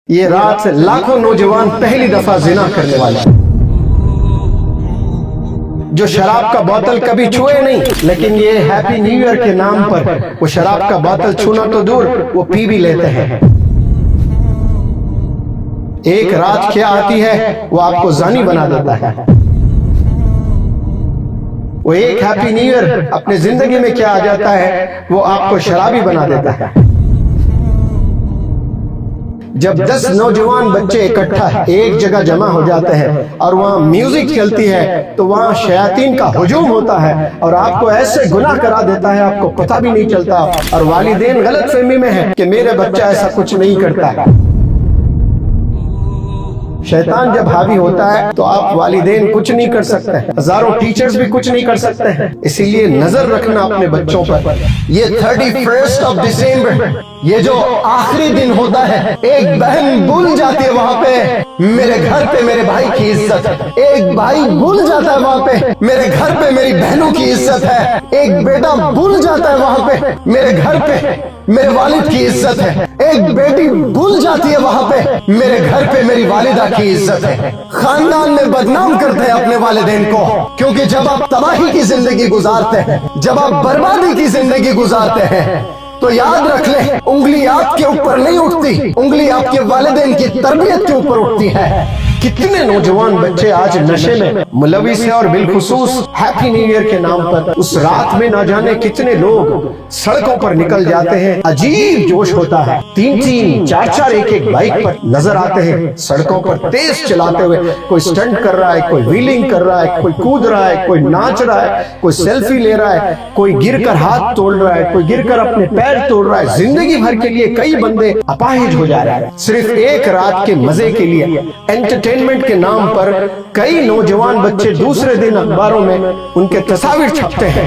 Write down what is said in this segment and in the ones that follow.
یہ رات سے لاکھوں نوجوان پہلی دفعہ زنا کرنے والے، جو شراب کا بوتل کبھی چھوئے نہیں، لیکن یہ ہیپی نیو ایئر کے نام پر وہ شراب کا بوتل چھونا تو دور، وہ پی بھی لیتے ہیں۔ ایک رات کیا آتی ہے وہ آپ کو زانی بنا دیتا ہے۔ وہ ایک ہیپی نیو ایئر اپنے زندگی میں کیا آ جاتا ہے وہ آپ کو شرابی بنا دیتا ہے۔ جب 10 نوجوان بچے اکٹھا ایک جگہ جمع ہو جاتے ہیں اور وہاں میوزک چلتی ہے تو وہاں شیاطین کا ہجوم ہوتا ہے اور آپ کو ایسے گناہ کرا دیتا ہے آپ کو پتہ بھی نہیں چلتا، اور والدین غلط فہمی میں ہیں کہ میرے بچہ ایسا کچھ نہیں کرتا ہے۔ شیطان جب حاوی ہوتا ہے تو آپ والدین کچھ نہیں کر سکتے ہیں، ہزاروں ٹیچرز بھی کچھ نہیں کر سکتے ہیں، اسی لیے نظر رکھنا اپنے بچوں پر۔ یہ 31 دسمبر، یہ جو آخری دن ہوتا ہے، ایک بہن بھول جاتی ہے وہاں پہ میرے گھر پہ میرے بھائی کی عزت، ایک بھائی بھول جاتا ہے وہاں پہ میرے گھر پہ میری بہنوں کی عزت ہے، ایک بیٹا بھول جاتا ہے وہاں پہ میرے گھر پہ میرے والد کی عزت ہے، ایک بیٹی بھول جاتی ہے وہاں پہ میرے گھر پہ میری والدہ کی عزت ہے۔ خاندان میں بدنام کرتے ہیں اپنے والدین کو، کیونکہ جب آپ تباہی کی زندگی گزارتے ہیں، جب آپ بربادی کی زندگی گزارتے ہیں تو یاد رکھ لیں، انگلی آپ کے اوپر نہیں اٹھتی، انگلی آپ کے والدین کی تربیت کے اوپر اٹھتی ہے۔ کتنے نوجوان بچے آج نشے میں ملوث ہیں، اور بالخصوص ہیپی نیو ایئر کے نام پر اس رات میں نہ جانے کتنے لوگ سڑکوں پر نکل جاتے ہیں۔ عجیب جوش ہوتا ہے، 3 4 ایک بائک پر نظر آتے ہیں سڑکوں پر تیز چلاتے ہوئے، کوئی سٹنٹ کر رہا ہے، کوئی ویلنگ کر رہا ہے، کوئی کود رہا ہے، کوئی ناچ رہا ہے، کوئی سیلفی لے رہا ہے، کوئی گر کر ہاتھ توڑ رہا ہے، کوئی گر کر اپنے پیر توڑ رہا ہے۔ زندگی بھر کے لیے کئی بندے اپاہج ہو جا رہے ہیں، صرف ایک رات کے مزے کے لیے انٹرٹینمنٹ کے نام پر کئی نوجوان بچے دوسرے دن اخباروں میں ان کے تصاویر چھپتے ہیں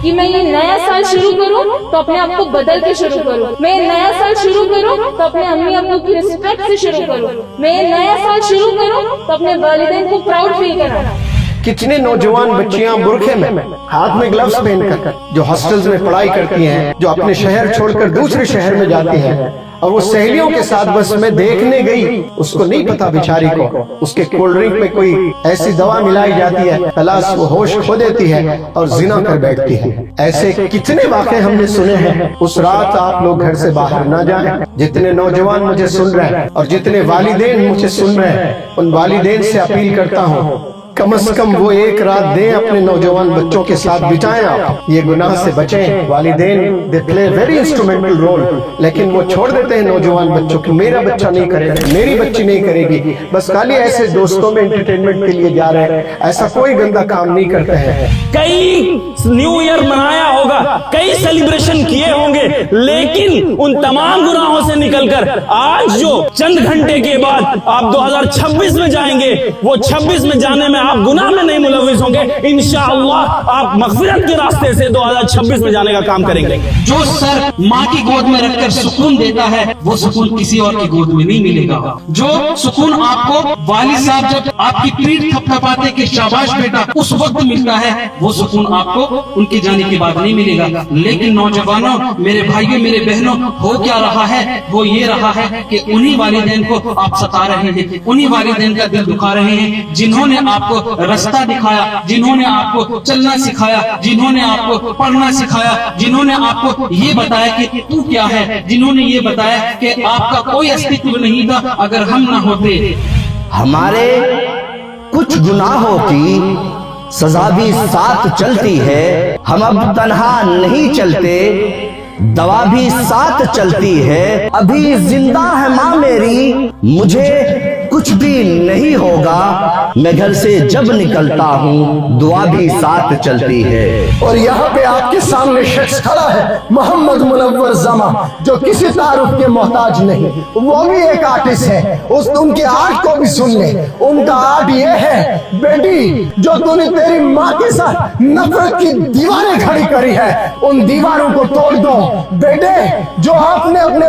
کہ میں یہ نیا سال شروع کروں تو اپنے آپ کو بدل کے شروع کروں، میں نیا سال شروع کروں تو اپنے امی ابو کی رسپیکٹ سے شروع کروں، میں نیا سال شروع کروں تو اپنے والدین کو پراؤڈ فیل کراؤں۔ کتنے نوجوان بچیاں برقعے میں ہاتھ میں گلوز پہن کر جو ہاسٹلز میں پڑھائی کرتی ہیں، جو اپنے شہر چھوڑ کر دوسرے شہر میں جاتی ہیں، اور وہ سہیلیوں کے ساتھ بس میں دیکھنے گئی، اس کو نہیں پتا بیچاری کو اس کے کولڈ ڈرنک میں کوئی ایسی دوا ملائی جاتی ہے، خلاص وہ ہوش کھو دیتی ہے اور زنا کر بیٹھتی ہے۔ ایسے کتنے واقعے ہم نے سنے ہیں۔ اس رات آپ لوگ گھر سے باہر نہ جائیں۔ جتنے نوجوان مجھے سن رہے ہیں اور جتنے والدین مجھے سن رہے ہیں، ان والدین سے اپیل کرتا ہوں کم از کم وہ ایک رات دیں اپنے نوجوان بچوں کے ساتھ بتائیں، آپ یہ گناہ سے بچیں۔ والدین دے پلے ویری انسٹرومنٹل رول، لیکن وہ چھوڑ دیتے ہیں نوجوان بچوں کو، میرا بچہ نہیں کرے گا، میری بچی نہیں کرے گی، بس خالی ایسے دوستوں میں انٹرٹینمنٹ کے لیے جا رہے ہیں، ایسا کوئی گندا کام نہیں کرتے ہیں۔ کئی نیو ایئر منایا ہوگا، کئی سیلیبریشن کیے ہوں گے، لیکن ان تمام گناہوں سے نکل کر آج جو چند گھنٹے کے بعد آپ 2026 میں جائیں گے، وہ 26 میں جانے میں آپ گناہ میں نہیں ملوث ہوں گے، انشاءاللہ آپ مغفرت کے راستے سے 2026 میں جانے کا کام کریں گے۔ جو سر ماں کی گود میں رکھ کر سکون دیتا ہے وہ سکون کسی اور کی گود میں نہیں ملے گا۔ جو سکون آپ کو والد صاحب جب آپ کی پیٹھ تھپتھپاتے کہ شاباش بیٹا اس وقت ملتا ہے، وہ سکون آپ کو ان کے جانے کے بعد نہیں ملے گا۔ لیکن نوجوانوں، میرے بھائیوں، میرے بہنوں، ہو کیا رہا ہے؟ وہ یہ رہا ہے کہ انہی والدین کو آپ ستا رہے ہیں، انہی والدین کا دل دکھا رہے ہیں جنہوں نے آپ کو رستہ دکھایا، جنہوں نے آپ کو چلنا سکھایا، جنہوں نے آپ کو پڑھنا سکھایا، جنہوں نے آپ کو یہ بتایا کہ تو کیا ہے، جنہوں نے یہ بتایا کہ آپ کا کوئی استعمال نہیں تھا اگر ہم نہ ہوتے۔ ہمارے کچھ گناہوں کی سزا بھی ساتھ چلتی ہے، ہم اب تنہا نہیں چلتے، دوا بھی ساتھ چلتی ہے، ابھی زندہ ہے ماں میری، مجھے کچھ بھی نہیں ہوگا، میں گھر سے جب نکلتا ہوں دعا بھی ساتھ چلتی ہے۔ اور یہاں پہ آپ کے سامنے شخص کھڑا ہے، محمد منور زماں، جو کسی تعارف کے محتاج نہیں، وہ بھی ایک آرٹسٹ ہے، ان کے آرٹ کو بھی سن لیں۔ ان کا آرٹ یہ ہے، بیٹی جو تو نے تیری ماں کے ساتھ نفرت کی دیواریں کھڑی کری ہے، ان دیواروں کو توڑ دو۔ بیٹے جو آپ نے اپنے